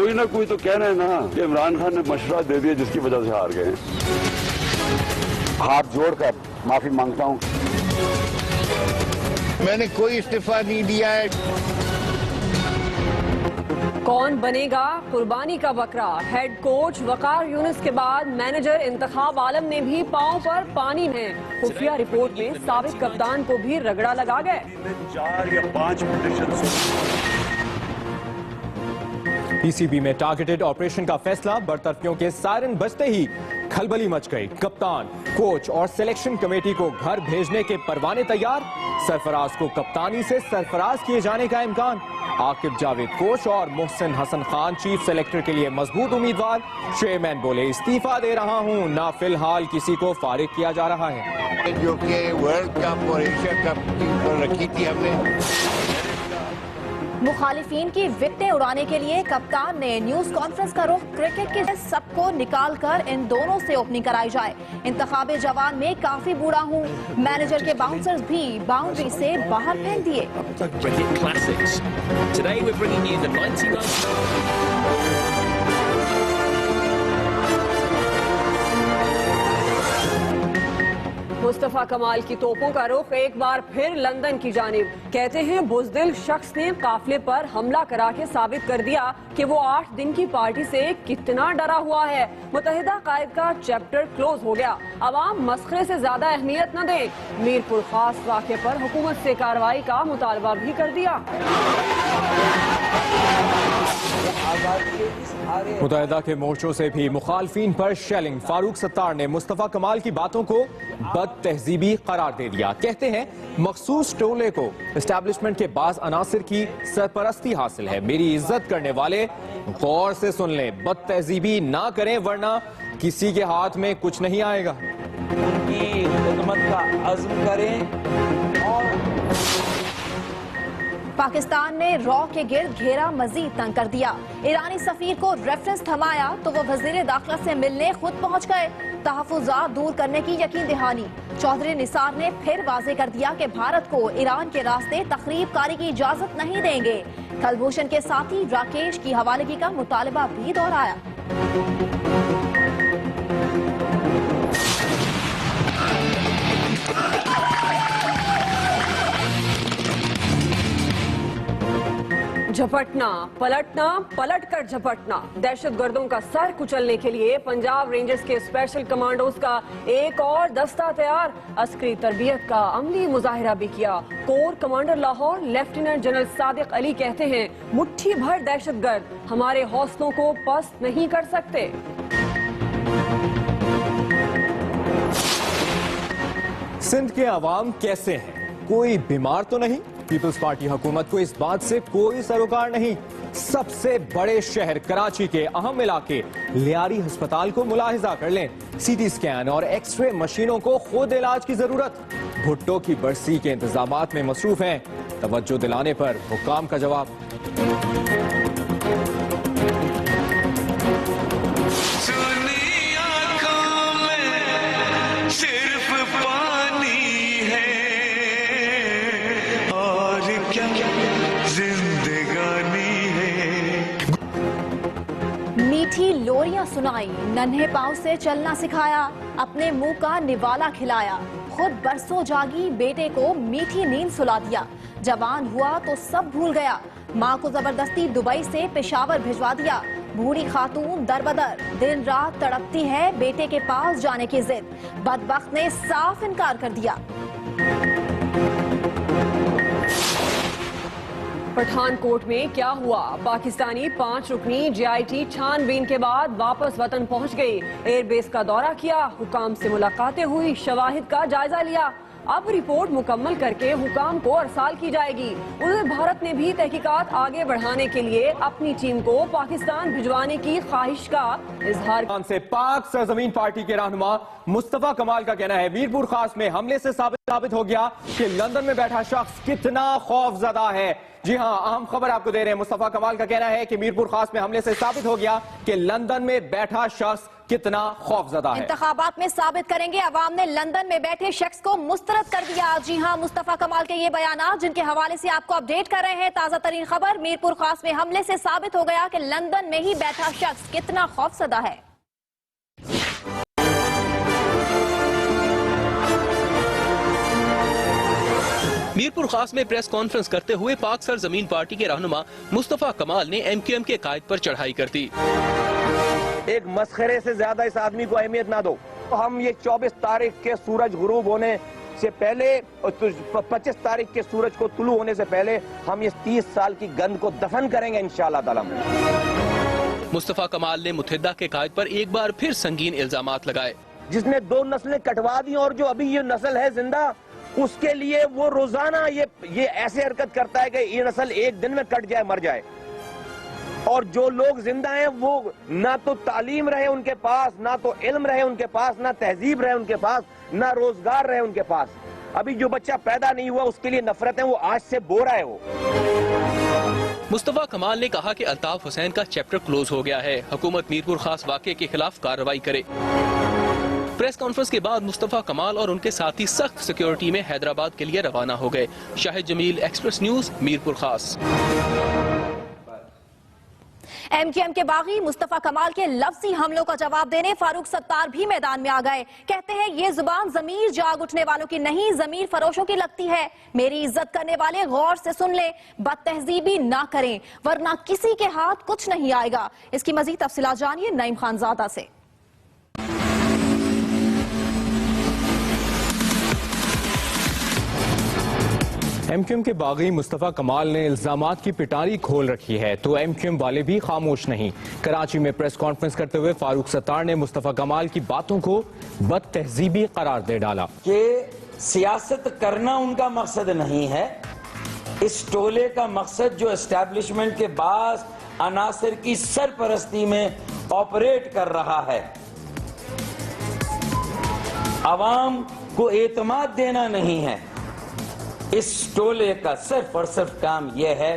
कोई ना कोई तो कहना है ना कि इमरान खान ने मशवरा दे दिया जिसकी वजह से हार गए। हाथ जोड़कर माफी मांगता हूं। मैंने कोई इस्तीफा नहीं दिया है। कौन बनेगा कुर्बानी का बकरा? हेड कोच वकार यूनुस के बाद मैनेजर इंतखाब आलम ने भी पांव पर पानी में। खुफिया रिपोर्ट में साबिक कप्तान को भी रगड़ा लगा गए। 4 या 5 पोजीशन। पीसीबी में टारगेटेड ऑपरेशन का फैसला, बरतरफियों के सायरन बजते ही खलबली मच गई। कप्तान, कोच और सिलेक्शन कमेटी को घर भेजने के परवाने तैयार। सरफराज को कप्तानी से सरफराज किए जाने का इम्कान। आकिब जावेद कोच और मोहसिन हसन खान चीफ सेलेक्टर के लिए मजबूत उम्मीदवार। चेयरमैन बोले, इस्तीफा दे रहा हूं, ना फिलहाल किसी को फारिग किया जा रहा है। जो कि वर्ल्ड कप और एशिया कप की रखी थी हमने। मुखालिफिन की विकेटें उड़ाने के लिए कप्तान ने न्यूज कॉन्फ्रेंस का रुख क्रिकेट के सबको निकाल कर इन दोनों से ओपनिंग कराई जाए। इंतखाबे जवान में काफी बूढ़ा हूँ। मैनेजर के बाउंसर्स भी बाउंड्री से बाहर फेंक दिए। मुस्तफा कमाल की तोपों का रुख एक बार फिर लंदन की जानिब। कहते हैं बुज़दिल शख्स ने काफिले पर हमला करा के साबित कर दिया कि वो 8 दिन की पार्टी से कितना डरा हुआ है। मुत्तहिदा कायद का चैप्टर क्लोज हो गया। अवाम मस्खरे से ज्यादा अहमियत न दे। मीरपुर खास वाक़े पर हुकूमत से कार्रवाई का मुतालबा भी कर दिया। मुत्तहिदा के मोर्चों से भी मुखालफिन पर शेलिंग। फारूक सत्तार ने मुस्तफा कमाल की बातों को बद तहजीबी करार दे दिया। कहते हैं मखसूस टोले को एस्टैब्लिशमेंट के बाज़ अनासिर की सरपरस्ती हासिल है। मेरी इज्जत करने वाले गौर से सुन लें, बद तहजीबी ना करें वरना किसी के हाथ में कुछ नहीं आएगा। उनकी खिदमत का अज़्म करें। और पाकिस्तान ने रॉ के गिर्द घेरा मजीद तंग कर दिया। ईरानी सफीर को रेफरेंस थमाया तो वो वजीर दाखिला से मिलने खुद पहुंच गए। तहफ़्फ़ुज़ात दूर करने की यकीन दहानी। चौधरी निसार ने फिर वाज़े कर दिया कि भारत को ईरान के रास्ते तखरीब कारी की इजाजत नहीं देंगे। कलभूषण के साथी राकेश की हवालगी का मुतालबा भी दोहराया। झपटना, पलटना, पलटकर झपटना। दहशतगर्दों का सर कुचलने के लिए पंजाब रेंजर्स के स्पेशल कमांडोज का एक और दस्ता तैयार। अस्करी तरबियत का अमली मुजाहिरा भी किया। Core commander Lahore lieutenant general Sadiq Ali कहते हैं, मुट्ठी भर दहशतगर्द हमारे हौसलों को पस्त नहीं कर सकते। सिंध के अवाम कैसे हैं? कोई बीमार तो नहीं? पीपल्स पार्टी हुकूमत को इस बात से कोई सरोकार नहीं। सबसे बड़े शहर कराची के अहम इलाके लियारी अस्पताल को मुलाहिजा कर लें। सीटी स्कैन और एक्सरे मशीनों को खुद इलाज की जरूरत। भुट्टो की बरसी के इंतजामात में मसरूफ हैं। तवज्जो दिलाने पर हुक्काम का जवाब। मीठी लोरियां सुनाई, नन्हे पांव से चलना सिखाया, अपने मुंह का निवाला खिलाया। खुद बरसों जागी बेटे को मीठी नींद सुला दिया। जवान हुआ तो सब भूल गया। माँ को जबरदस्ती दुबई से पेशावर भिजवा दिया। बूढ़ी खातून दरबदर दिन रात तड़पती है बेटे के पास जाने की जिद। बदबख्त ने साफ इनकार कर दिया। पठानकोट में क्या हुआ? पाकिस्तानी 5 रुकनी JIT छानबीन के बाद वापस वतन पहुंच गई। एयरबेस का दौरा किया, हुकाम से मुलाकातें हुई, शवाहिद का जायजा लिया। अब रिपोर्ट मुकम्मल करके हुकाम को अरसाल की जाएगी। उधर भारत ने भी तहकीकात आगे बढ़ाने के लिए अपनी टीम को पाकिस्तान भिजवाने की ख्वाहिश का इजहार। से पाक सरजमीन पार्टी के रहनुमा मुस्तफा कमाल का कहना है, मीरपुर खास में हमले से साबित हो गया कि लंदन में बैठा शख्स कितना खौफजदा है। जी हां, अहम खबर आपको दे रहे हैं। मुस्तफा कमाल का कहना है कि मीरपुर खास में हमले से साबित हो गया कि लंदन में बैठा शख्स कितना खौफजदा है। इंतखाबात में साबित करेंगे, अवाम ने लंदन में बैठे शख्स को मुस्तरद कर दिया। जी हां, मुस्तफा कमाल के ये बयानात जिनके हवाले से आपको अपडेट कर रहे हैं। ताजा तरीन खबर, मीरपुर खास में हमले से साबित हो गया कि लंदन में ही बैठा शख्स कितना खौफजदा है। मीरपुर खास में प्रेस कॉन्फ्रेंस करते हुए पाक सरजमीन पार्टी के रहनुमा मुस्तफा कमाल ने MQM के कायद पर चढ़ाई कर दी। एक मस्खरे से ज्यादा इस आदमी को अहमियत ना दो। तो हम ये 24 तारीख के सूरज गुरूब होने से पहले और 25 तारीख के सूरज को तुलू होने से पहले हम इस 30 साल की गंद को दफन करेंगे इंशाअल्लाह ताला। मुस्तफा कमाल ने मुत्तहिदा के कायद पर एक बार फिर संगीन इल्जामात लगाए। जिसने 2 नस्लें कटवा दी और जो अभी ये नस्ल है जिंदा, उसके लिए वो रोजाना ये ऐसे हरकत करता है कि ये नस्ल एक दिन में कट जाए, मर जाए। और जो लोग जिंदा हैं वो ना तो तालीम रहे उनके पास, ना तो इल्म रहे उनके पास, ना तहजीब रहे उनके पास, ना रोजगार रहे उनके पास। अभी जो बच्चा पैदा नहीं हुआ उसके लिए नफरत है, वो आज से बो रहा है। वो मुस्तफा कमाल ने कहा कि अल्ताफ हुसैन का चैप्टर क्लोज हो गया है, हुकूमत मीरपुर खास वाक़े के खिलाफ कार्रवाई करे। प्रेस कॉन्फ्रेंस के बाद मुस्तफा कमाल और उनके साथी सख्त सिक्योरिटी में हैदराबाद के लिए रवाना हो गए। शाहिद जमील, एक्सप्रेस न्यूज, मीरपुर खास। MQM के बागी मुस्तफा कमाल के लफ्जी हमलों का जवाब देने फारूक सत्तार भी मैदान में आ गए। कहते हैं ये जुबान जमीर जाग उठने वालों की नहीं, जमीर फरोशों की लगती है। मेरी इज्जत करने वाले गौर से सुन ले, बदतहजीबी ना करें वरना किसी के हाथ कुछ नहीं आएगा। इसकी मजीद तफसीलात जानिए नईम खानजादा से। MQM के बागी मुस्तफा कमाल ने इल्जामात की पिटारी खोल रखी है तो MQM वाले भी खामोश नहीं। कराची में प्रेस कॉन्फ्रेंस करते हुए फारूक सत्तार ने मुस्तफा कमाल की बातों को बदतहजीबी करार दे डाला। कि सियासत करना उनका मकसद नहीं है। इस टोले का मकसद जो एस्टैब्लिशमेंट के बाद अनासर की सरपरस्ती में ऑपरेट कर रहा है, अवाम को एतमाद देना नहीं है। इस टोले का सिर्फ और सिर्फ काम यह है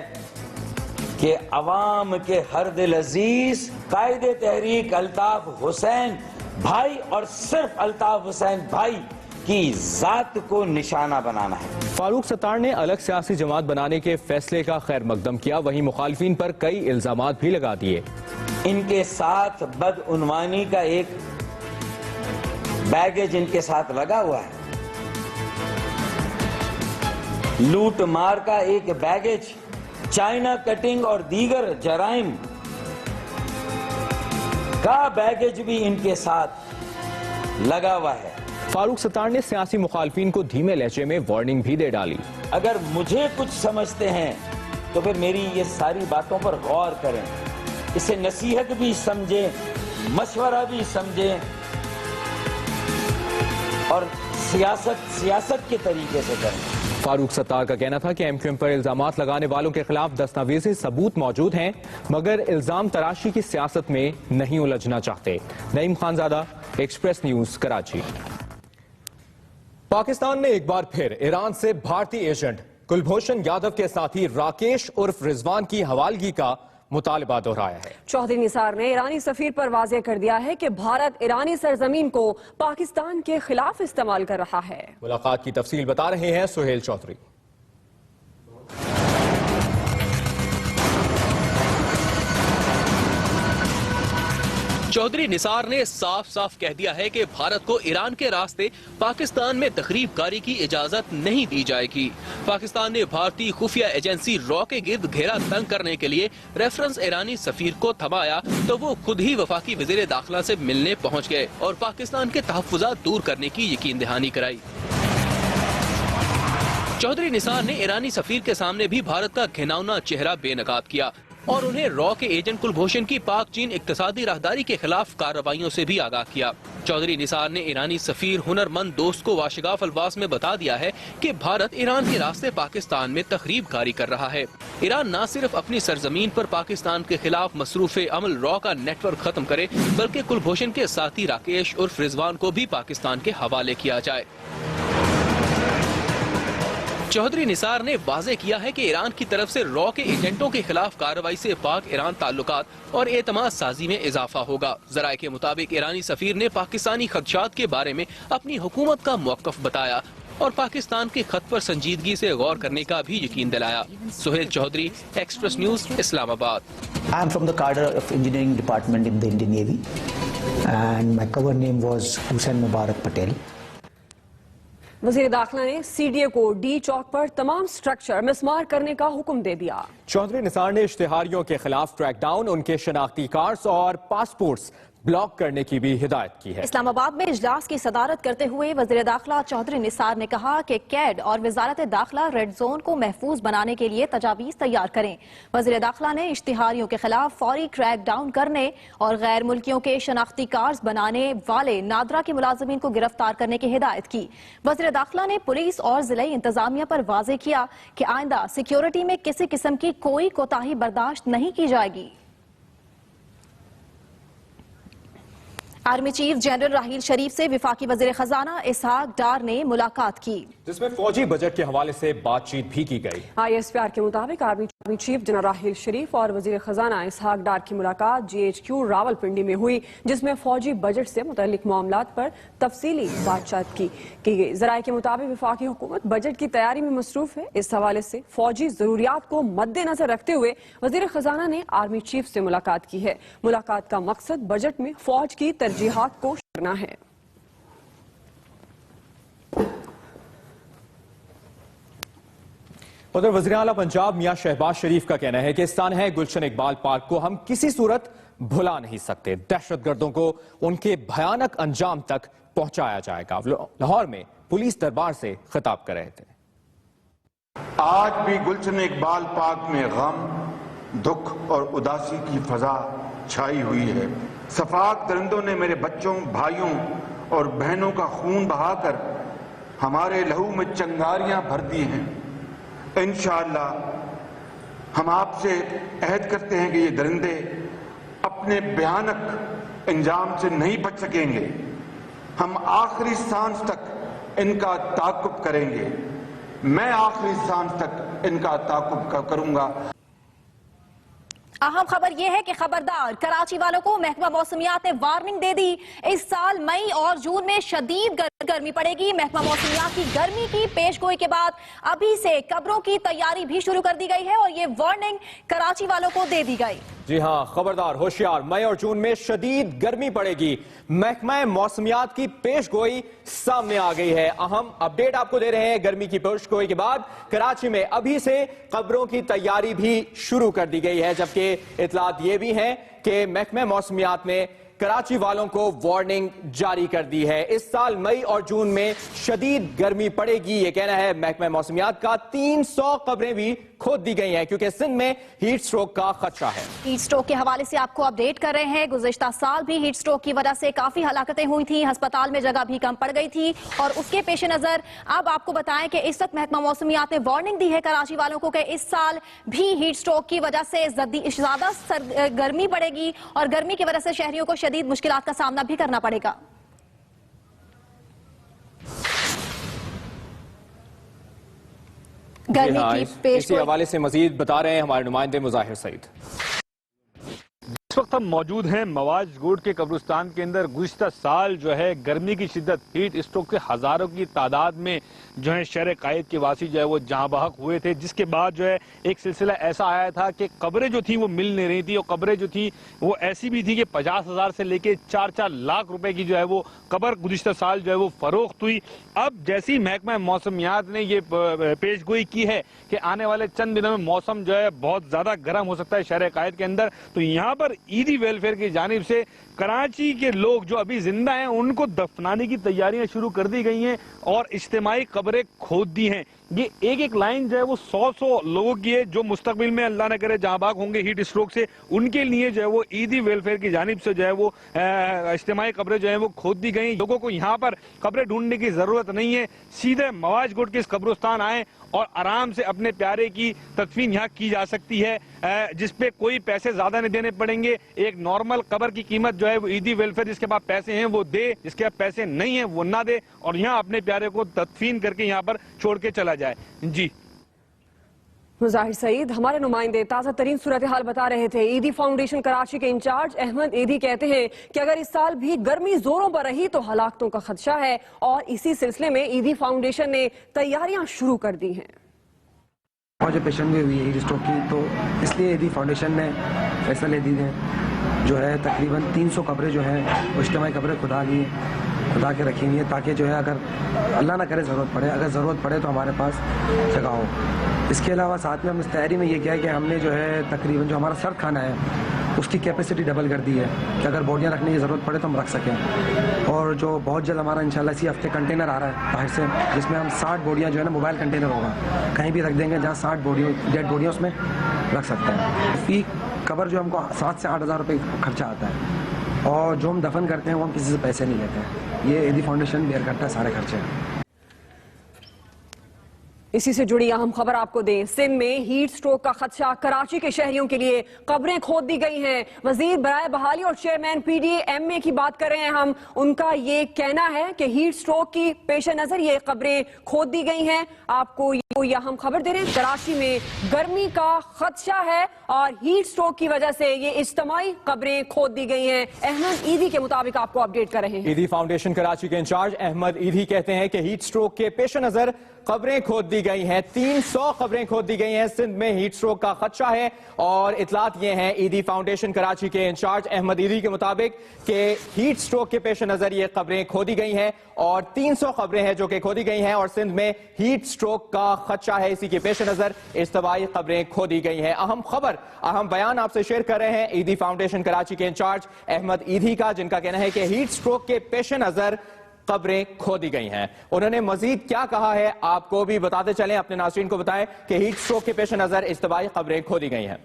कि अवाम के हर दिल अजीज कायदे तहरीक अल्ताफ हुसैन भाई और सिर्फ अल्ताफ हुसैन भाई की जात को निशाना बनाना है। फारूक सत्तार ने अलग सियासी जमात बनाने के फैसले का खैर मकदम किया, वहीं मुखालिफिन पर कई इल्जामात भी लगा दिए। इनके साथ बदउनवानी का एक बैगेज इनके साथ लगा हुआ है, लूट मार का एक बैगेज, चाइना कटिंग और दीगर जराइम का बैगेज भी इनके साथ लगा हुआ है। फारूक सत्तार ने सियासी मुखालिफिन को धीमे लहजे में वार्निंग भी दे डाली। अगर मुझे कुछ समझते हैं तो फिर मेरी ये सारी बातों पर गौर करें, इसे नसीहत भी समझें, मशवरा भी समझें और सियासत के तरीके से करें। फारूक सत्तार का कहना था कि MQM पर इल्जामात लगाने वालों के खिलाफ दस्तावेजी सबूत मौजूद हैं, मगर इल्जाम तराशी की सियासत में नहीं उलझना चाहते। Naeem Khanzada, express news, Karachi. पाकिस्तान ने एक बार फिर ईरान से भारतीय एजेंट कुलभूषण यादव के साथी राकेश उर्फ रिजवान की हवालगी का मुतालबा दोहराया है। चौधरी निसार ने ईरानी सफीर पर वाज़ेह कर दिया है कि भारत ईरानी सरजमीन को पाकिस्तान के खिलाफ इस्तेमाल कर रहा है। मुलाकात की तफसील बता रहे हैं सुहेल चौधरी। चौधरी निसार ने साफ साफ कह दिया है कि भारत को ईरान के रास्ते पाकिस्तान में तखरीबकारी की इजाजत नहीं दी जाएगी। पाकिस्तान ने भारतीय खुफिया एजेंसी रॉ के गिर्द घेरा तंग करने के लिए रेफरेंस ईरानी सफीर को थमाया तो वो खुद ही वफाकी वजीर दाखिला से मिलने पहुंच गए और पाकिस्तान के तहफ्फुजात दूर करने की यकीन दहानी कराई। चौधरी निसार ने ईरानी सफीर के सामने भी भारत का घिनौना चेहरा बेनकाब किया और उन्हें रॉ के एजेंट कुलभूषण की पाक चीन इक्तिसादी राहदारी के खिलाफ कार्रवाइयों से भी आगाह किया। चौधरी निसार ने ईरानी सफीर हुनरमंद दोस्त को वाशिगाफ अल्फाज में बता दिया है कि भारत ईरान के रास्ते पाकिस्तान में तखरीबकारी कर रहा है। ईरान न सिर्फ अपनी सरजमीन पर पाकिस्तान के खिलाफ मसरूफ अमल रॉ का नेटवर्क खत्म करे बल्कि कुलभूषण के साथी राकेश उर्फ रिजवान को भी पाकिस्तान के हवाले किया जाए। चौधरी निसार ने वाजे किया है कि ईरान की तरफ से रॉ के एजेंटों के खिलाफ कार्रवाई से पाक ईरान ताल्लुकात और एतमाद साजी में इजाफा होगा। जराये के मुताबिक ईरानी सफीर ने पाकिस्तानी खदशात के बारे में अपनी हुकूमत का मौक़िफ़ बताया और पाकिस्तान के खत पर संजीदगी से गौर करने का भी यकीन दिलाया। Suhail Chaudhary, Express News, Islamabad. I am from the cadre of engineering department in the Indian Navy and my cover name was Hussain Mubarak Patel. वज़ीर दाखिला ने CDA को डी चौक पर तमाम स्ट्रक्चर मिसमार करने का हुक्म दे दिया। चौधरी निसार ने इश्तिहारियों के खिलाफ क्रैकडाउन, उनके शनाख्ती कार्ड्स और पासपोर्ट्स ब्लॉक करने की भी हिदायत की है। इस्लामाबाद में इजलास की सदारत करते हुए वज़ीर दाखिला चौधरी निसार ने कहा कि कैड और वजारत दाखिला रेड जोन को महफूज बनाने के लिए तजावीज़ तैयार करें। वज़ीर दाखिला ने इश्तिहारियों के खिलाफ फौरी क्रैक डाउन करने और गैर मुल्कियों के शनाख्ती कार्ड बनाने वाले नादरा के मुलाजिमीन को गिरफ्तार करने की हिदायत की। वज़ीर दाखिला ने पुलिस और जिले इंतजामिया पर वाजे किया कि आइंदा सिक्योरिटी में किसी किस्म की कोई कोताही बर्दाश्त नहीं की जाएगी। आर्मी चीफ जनरल राहील शरीफ से विफाकी वज़ीर खजाना इसहाक डार ने मुलाकात की, जिसमें फौजी बजट के हवाले से बातचीत भी की गई। ISPR के मुताबिक आर्मी चीफ जनरल राहील शरीफ और वज़ीर खजाना इसहाक डार की मुलाकात GHQ रावलपिंडी में हुई, जिसमें फौजी बजट से मुतल्लिक मामलात पर तफसीली बातचीत की गई। जराये के मुताबिक विफाकी हुकूमत बजट की तैयारी में मसरूफ है। इस हवाले से फौजी जरूरियात को मद्देनजर रखते हुए वज़ीर खजाना ने आर्मी चीफ से मुलाकात की है। मुलाकात का मकसद बजट में फौज की तरजीहात को करना है। उधर वज़ीर आला पंजाब मियां शहबाज शरीफ का कहना है कि सानहा गुलशन इकबाल पार्क को हम किसी सूरत भुला नहीं सकते। दहशतगर्दों को उनके भयानक अंजाम तक पहुंचाया जाएगा। लाहौर में पुलिस दरबार से खिताब कर रहे थे। आज भी गुलशन इकबाल पार्क में गम, दुख और उदासी की फजा छाई हुई है। सफाक दरिंदों ने मेरे बच्चों, भाइयों और बहनों का खून बहाकर हमारे लहू में चिंगारियां भर दी हैं। इंशाअल्लाह हम आपसे अहद करते हैं कि ये दरिंदे अपने भयानक अंजाम से नहीं बच सकेंगे। हम आखिरी सांस तक इनका ताक़ुब करेंगे। मैं आखिरी सांस तक इनका ताक़ुब करूंगा। अहम खबर यह है कि खबरदार, कराची वालों को महकमा मौसमियात ने वार्निंग दे दी। इस साल मई और जून में शदीद गर्मी पड़ेगी। महकमा मौसमियात की गर्मी की पेशगोई के बाद अभी से कब्रों की तैयारी भी शुरू कर दी गई है और ये वार्निंग कराची वालों को दे दी गई। जी हां, खबरदार, होशियार, मई और जून में शदीद गर्मी पड़ेगी। महकमा मौसमियात की पेशगोई सामने आ गई है। अहम अपडेट आपको दे रहे हैं। गर्मी की पेशगोई के बाद कराची में अभी से कब्रों की तैयारी भी शुरू कर दी गई है, जबकि इतलात ये भी हैं कि महकमा मौसमियात ने कराची वालों को वार्निंग जारी कर दी है। इस साल मई और जून में शदीद गर्मी पड़ेगी, ये कहना है महकमा मौसमियात का। 300 कब्रें भी खोद दी गई हैं क्योंकि सिंध में हीट स्ट्रोक का खतरा है। हीट स्ट्रोक के हवाले से आपको अपडेट कर रहे हैं। गुज़िश्ता साल भी हीट स्ट्रोक की वजह से काफी हलाकतें हुई थी, अस्पताल में जगह भी कम पड़ गई थी और उसके पेश नजर अब आपको बताएं कि इस वक्त महकमा मौसमियात ने वार्निंग दी है कराची वालों को कि इस साल भी हीट स्ट्रोक की वजह से ज्यादा गर्मी पड़ेगी और गर्मी की वजह से शहरियों को शदीद मुश्किलात का सामना भी करना पड़ेगा। गर्मी की पेश इसी हवाले से मजीद बता रहे हैं हमारे नुमाइंदे मुजाहिर सईद। इस वक्त हम मौजूद हैं मवाज गोड के कब्रिस्तान के अंदर। गुज़िश्ता साल जो है गर्मी की शिद्दत, हीट स्ट्रोक के हजारों की तादाद में जो है शहर कायद के वासी जो है वो जहाँ बहक हुए थे, जिसके बाद जो है एक सिलसिला ऐसा आया था कि कब्रें जो थी वो मिल नहीं रही थी और कब्रें जो थी वो ऐसी भी थी कि 50,000 से लेके 4-4 लाख रुपए की जो है वो कब्र गुज़िश्ता साल जो है वो फरोख्त हुई। अब जैसी महकमा मौसमियात ने ये पेशगोई की है कि आने वाले चंद दिनों में मौसम जो है बहुत ज्यादा गर्म हो सकता है शहर कायद के अंदर, तो यहाँ पर ईदी वेलफेयर की जानिब से कराची के लोग जो अभी जिंदा हैं उनको दफनाने की तैयारियां शुरू कर दी गई हैं और इज्तिमाई कब्रें खोद दी हैं। ये एक एक लाइन जो है वो 100 लोगों की है जो मुस्तकबिल में अल्लाह न करे जहां बाग होंगे हीट स्ट्रोक से, उनके लिए जो है वो ईदी वेलफेयर की जानिब से जो है वो इज्तिमाई कब्रें जो है वो खोद दी गई। लोगों को यहाँ पर कब्रें ढूंढने की जरूरत नहीं है, सीधे मवाज गोड के इस कब्रिस्तान आए और आराम से अपने प्यारे की तदफीन यहाँ की जा सकती है, जिसपे कोई पैसे ज्यादा नहीं देने पड़ेंगे। एक नॉर्मल कब्र की कीमत जो है वो ईदी वेलफेयर जिसके पास पैसे हैं वो दे, जिसके पास पैसे नहीं है वो ना दे और यहाँ अपने प्यारे को तदफीन करके यहाँ पर छोड़ के चला देखा जाए। जी मुजाहिर सईद, हमारे नुमाइंदे ताज़ा तरीन सूरत हाल बता रहे थे। ईदी फाउंडेशन कराची के इंचार्ज अहमद ईदी कहते हैं कि अगर इस साल भी गर्मी जोरों पर रही तो हलाकतों का खदशा है और इसी सिलसिले में ईदी फाउंडेशन ने तैयारियां शुरू कर दी हैं। जो पेशेंट भी हुई है हीट स्ट्रोक की, तो इसलिए ईदी फाउंडेशन ने फैसला ले दी है, जो है तकरीबन 300 कब्रें जो हैं इज्तिमाई कब्रें खुदा के रखी हुई है, ताकि जो है अगर अल्लाह ना करे अगर ज़रूरत पड़े तो हमारे पास जगह हो। इसके अलावा साथ में हम इस तैयारी में ये किया है कि हमने जो है तकरीबन जो हमारा सर्द खाना है उसकी कैपेसिटी डबल कर दी है कि अगर बोटियाँ रखने की ज़रूरत पड़े तो हम रख सकें। और जो बहुत जल्द हमारा इंशाल्लाह इसी हफ्ते कंटेनर आ रहा है बाहर से, जिसमें हम 60 बोटियाँ जो है ना मोबाइल कंटेनर होगा, कहीं भी रख देंगे जहाँ 60 डेड बोटियाँ उसमें रख सकते हैं। फी कबर जो हमको 7 से 8 हज़ार रुपये खर्चा आता है, और जो हम दफन करते हैं वो हम किसी से पैसे नहीं लेते हैं। ये ईदी फाउंडेशन बेयर करता है सारे खर्चे। इसी से जुड़ी अहम खबर आपको दें। सिंध में हीट स्ट्रोक का खदशा, कराची के शहरियों के लिए कब्रें खोद दी गई हैं। वजीर बराए बहाली और चेयरमैन PDA MA की बात कर रहे हैं हम। उनका ये कहना है कि हीट स्ट्रोक की पेश नजर ये कब्रें खोद दी गई हैं। आपको ये अहम खबर दे रहे हैं, कराची में गर्मी का खदशा है और हीट स्ट्रोक की वजह से ये इज्तिमाई कब्रें खोद दी गई हैं। अहमद ईदी के मुताबिक आपको अपडेट कर रहे हैं। ईदी फाउंडेशन कराची के इंचार्ज अहमद ईदी कहते हैं कि हीट स्ट्रोक के पेश नजर कब्रें खोद दी गई हैं। 300 कब्रें खोद दी गई हैं। सिंध में हीट स्ट्रोक का खदशा है और इतलात ये हैं ईदी फाउंडेशन कराची के इंचार्ज अहमद ईदी के मुताबिक कि हीट स्ट्रोक के पेश नजर ये कब्रें खोदी गई हैं और 300 कब्रें हैं जो कि खोदी गई हैं और सिंध में हीट स्ट्रोक का खदशा है। इसी के पेश नजर इज्तिमाई कब्रें खोदी गई हैं। अहम खबर, अहम बयान आपसे शेयर कर रहे हैं ईदी फाउंडेशन कराची के इंचार्ज अहमद ईदी का, जिनका कहना है कि हीट स्ट्रोक के पेश नजर कब्रें खोदी गई हैं। उन्होंने मजीद क्या कहा है आपको भी बताते चलें, अपने नाज़रीन को बताएं कि हीट स्ट्रोक के पेश नजर इज्तिमाई कब्रें खोदी गई हैं।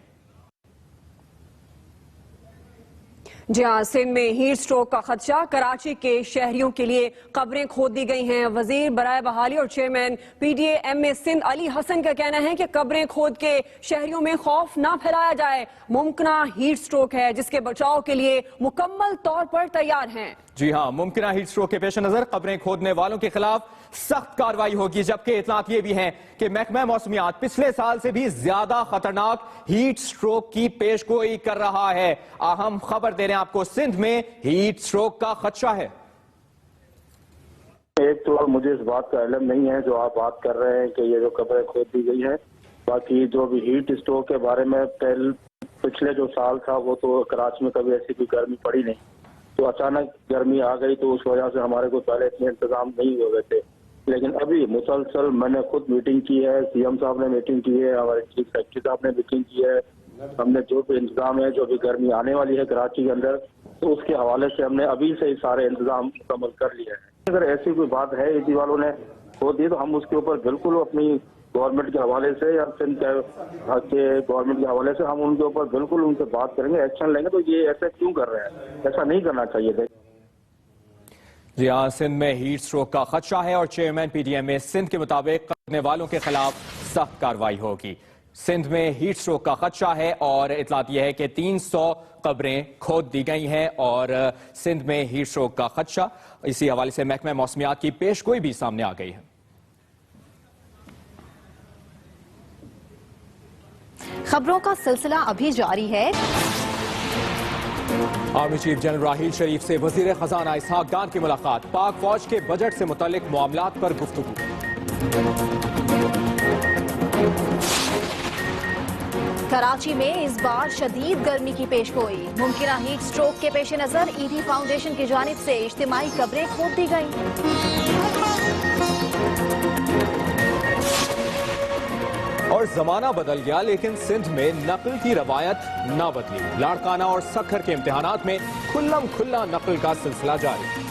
जी हाँ, सिंध में हीट स्ट्रोक का खदशा, कराची के शहरियों के लिए कब्रें खोद दी गई हैं। वजीर बराए बहाली और chairman PDA MA Sindh Ali Hasan का कहना है कि कब्रें खोद के शहरियों में खौफ ना फैलाया जाए। मुमकिन हीट स्ट्रोक है जिसके बचाव के लिए मुकम्मल तौर पर तैयार हैं। जी हाँ, मुमकिन हीट स्ट्रोक के पेश नजर कब्रें खोदने वालों के खिलाफ सख्त कार्रवाई होगी। जबकि इतलात ये भी हैं कि महकमा मौसमियात पिछले साल से भी ज्यादा खतरनाक हीट स्ट्रोक की पेशगोई कर रहा है। अहम खबर दे रहे हैं आपको, सिंध में हीट स्ट्रोक का खदशा है। एक तो मुझे इस बात का इल्म नहीं है जो आप बात कर रहे हैं कि ये जो कब्रें खोद दी गई है। बाकी जो भी हीट स्ट्रोक के बारे में पिछले जो साल था वो तो कराची में कभी ऐसी कोई गर्मी पड़ी नहीं, तो अचानक गर्मी आ गई तो उस वजह से हमारे को पहले इतने इंतजाम नहीं हुए थे। लेकिन अभी मुसलसल मैंने खुद मीटिंग की है, CM साहब ने मीटिंग की है, हमारे चीफ सेक्रेटरी साहब ने मीटिंग की है। हमने जो भी इंतजाम है, जो भी गर्मी आने वाली है कराची के अंदर, तो उसके हवाले से हमने अभी से ही सारे इंतजाम मुकम्मल कर लिए हैं। अगर ऐसी कोई बात है ईदी वालों ने खो दी तो हम उसके ऊपर बिल्कुल अपनी गवर्नमेंट के हवाले से या सिंध के गवर्नमेंट के हवाले से हम उनके ऊपर बिल्कुल उनसे बात करेंगे, एक्शन लेंगे। तो ये ऐसा क्यों कर रहे हैं, ऐसा नहीं करना चाहिए था। जी हाँ, सिंध में हीट स्ट्रोक का खदशा है और चेयरमैन PDA MA सिंध के मुताबिक करने वालों के खिलाफ सख्त कार्रवाई होगी। सिंध में हीट स्ट्रोक का खदशा है और इतलात यह है कि 300 कब्रें खोद दी गई हैं और सिंध में हीट स्ट्रोक का खदशा। इसी हवाले से महकमा मौसमियात की पेशगोई भी सामने आ गई है। खबरों का सिलसिला अभी जारी है। आर्मी चीफ जनरल राहील शरीफ से वजीर खजाना इसहाक डार की मुलाकात, पाक फौज के बजट से मुतालिक मामलात पर गुफ्तगू। कराची में इस बार शदीद गर्मी की पेशगोई, मुमकिन हीट स्ट्रोक के पेश नजर ईदी फाउंडेशन की जानिब से इज्तिमाई कब्रें खोद दी गई। और जमाना बदल गया लेकिन सिंध में नकल की रवायत न बदली। लाड़काना और सखर के इम्तिहानात में खुल्लम खुल्ला नकल का सिलसिला जारी।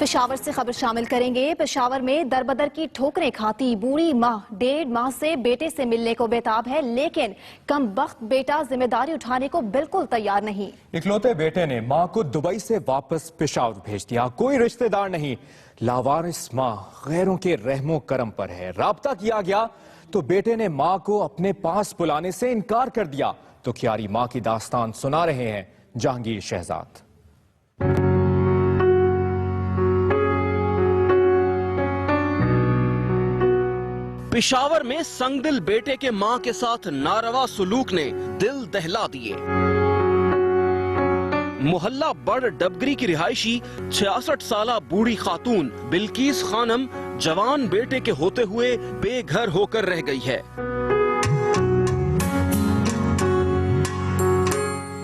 पेशावर से खबर शामिल करेंगे। पेशावर में दरबदर की ठोकरें खाती बूढ़ी माँ 1.5 माह से बेटे से मिलने को बेताब है, लेकिन कमबख्त बेटा जिम्मेदारी उठाने को बिल्कुल तैयार नहीं। इकलौते बेटे ने माँ को दुबई से वापस पेशावर भेज दिया। कोई रिश्तेदार नहीं, लावारिस माँ गैरों के रहमो करम पर है। राब्ता किया गया तो बेटे ने माँ को अपने पास बुलाने से इनकार कर दिया। तो क्यारी माँ की दास्तान सुना रहे हैं जहांगीर शहजाद। पेशावर में संगदिल बेटे के मां के साथ नारवा सुलूक ने दिल दहला दिए। मोहल्ला बड़ डबगरी की रिहायशी 66 साला बूढ़ी खातून बिल्किस खानम जवान बेटे के होते हुए बेघर होकर रह गई है।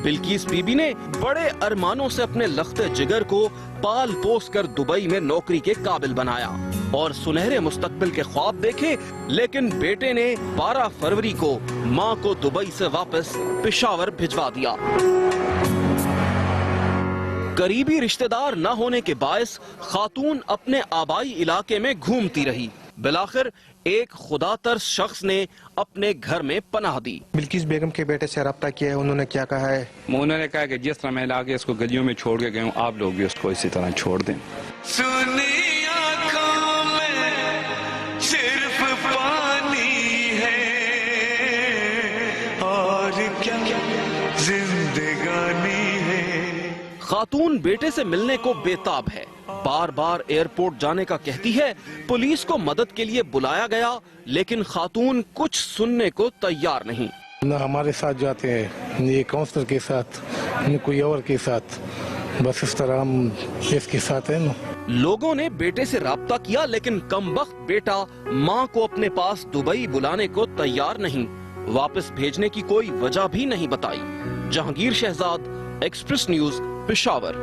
बिल्किस बीबी ने बड़े अरमानों से अपने लख्ते जिगर को पाल पोस कर दुबई में नौकरी के काबिल बनाया और सुनहरे मुस्तकबिल के ख्वाब देखे, लेकिन बेटे ने 12 फरवरी को मां को दुबई से वापस पेशावर भिजवा दिया। करीबी रिश्तेदार न होने के बायस खातून अपने आबाई इलाके में घूमती रही। बिलाखिर एक खुदातर्स शख्स ने अपने घर में पनाह दी। बिल्किस बेगम के बेटे से रब्ता किया है, उन्होंने क्या कहा है? उन्होंने कहा कि जिस तरह मैं लाके इसको गलियों में छोड़ के गया हूँ, आप लोग भी उसको इसी तरह छोड़ दें। सुनी आंखों में सिर्फ पानी है और क्या जिंदगानी है। खातून बेटे से मिलने को बेताब है, बार बार एयरपोर्ट जाने का कहती है। पुलिस को मदद के लिए बुलाया गया, लेकिन खातून कुछ सुनने को तैयार नहीं। न हमारे साथ जाते हैं, न ये काउंसलर के साथ, न कोई और के साथ, बस इस तरह हम इसके साथ हैं ना। लोगों ने बेटे से राब्ता किया, लेकिन कमबख्त बेटा मां को अपने पास दुबई बुलाने को तैयार नहीं, वापस भेजने की कोई वजह भी नहीं बताई। Jahangir Shahzad, express news, Peshawar.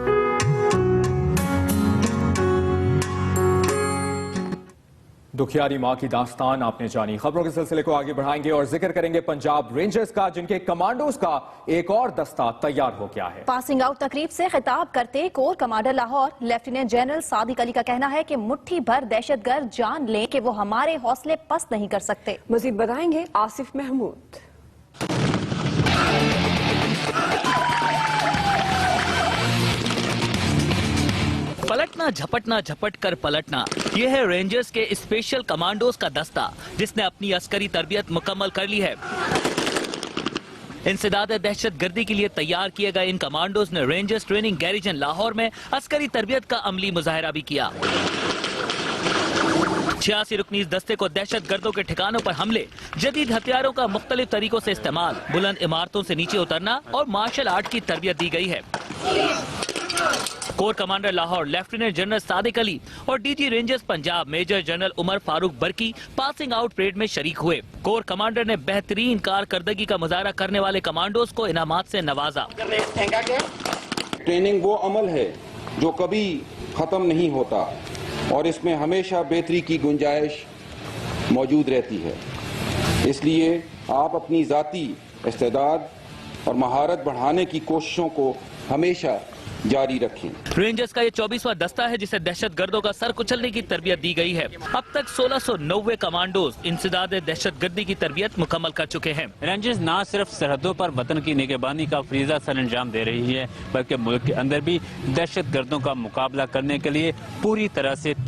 दुखियारी मां की दास्तान आपने जानी। खबरों के सिलसिले को आगे बढ़ाएंगे और जिक्र करेंगे पंजाब रेंजर्स का, जिनके कमांडोज का एक और दस्ता तैयार हो गया है। पासिंग आउट तकरीब से खिताब करते core commander Lahore lieutenant general Sadiq Ali का कहना है कि मुट्ठी भर दहशतगर्द जान लें कि वो हमारे हौसले पस्त नहीं कर सकते। मजीद बताएंगे आसिफ महमूद। पलटना झपटना झपट कर पलटना, यह है रेंजर्स के स्पेशल कमांडोज का दस्ता, जिसने अपनी अस्करी तरबियत मुकम्मल कर ली है। इंसदाद दहशत गर्दी के लिए तैयार किए गए इन कमांडोज ने रेंजर्स ट्रेनिंग गैरिजन लाहौर में अस्करी तरबियत का अमली मुजाहरा भी किया। 86 रुकनी इस दस्ते को दहशत गर्दों के ठिकानों पर हमले, जदीद हथियारों का मुख्तलिफ तरीकों से इस्तेमाल, बुलंद इमारतों से नीचे उतरना और मार्शल आर्ट की तरबियत दी गई है। Core commander Lahore lieutenant general Sadiq Ali और DG rangers Punjab major general Umar Farooq Barki passing out parade में शरीक हुए। कोर कमांडर ने बेहतरीन कारकर्दगी का मुजाहरा करने वाले कमांडोज को इनामात से नवाजा। ट्रेनिंग वो अमल है जो कभी खत्म नहीं होता और इसमें हमेशा बेहतरी की गुंजाइश मौजूद रहती है। इसलिए आप अपनी जाती इस्तेदाद और महारत बढ़ाने की कोशिशों को हमेशा जारी रखें। रेंजर्स का ये 24वां दस्ता है जिसे दहशत गर्दों का सर कुचलने की तरबियत दी गई है। अब तक 1690 कमांडोज इंसदाद दहशत गर्दी की तरबियत मुकम्मल कर चुके हैं। रेंजर्स न सिर्फ सरहदों पर वतन की निगहबानी का फरीजा सर अंजाम दे रही है, बल्कि मुल्क के अंदर भी दहशत गर्दों का मुकाबला करने के लिए पूरी तरह से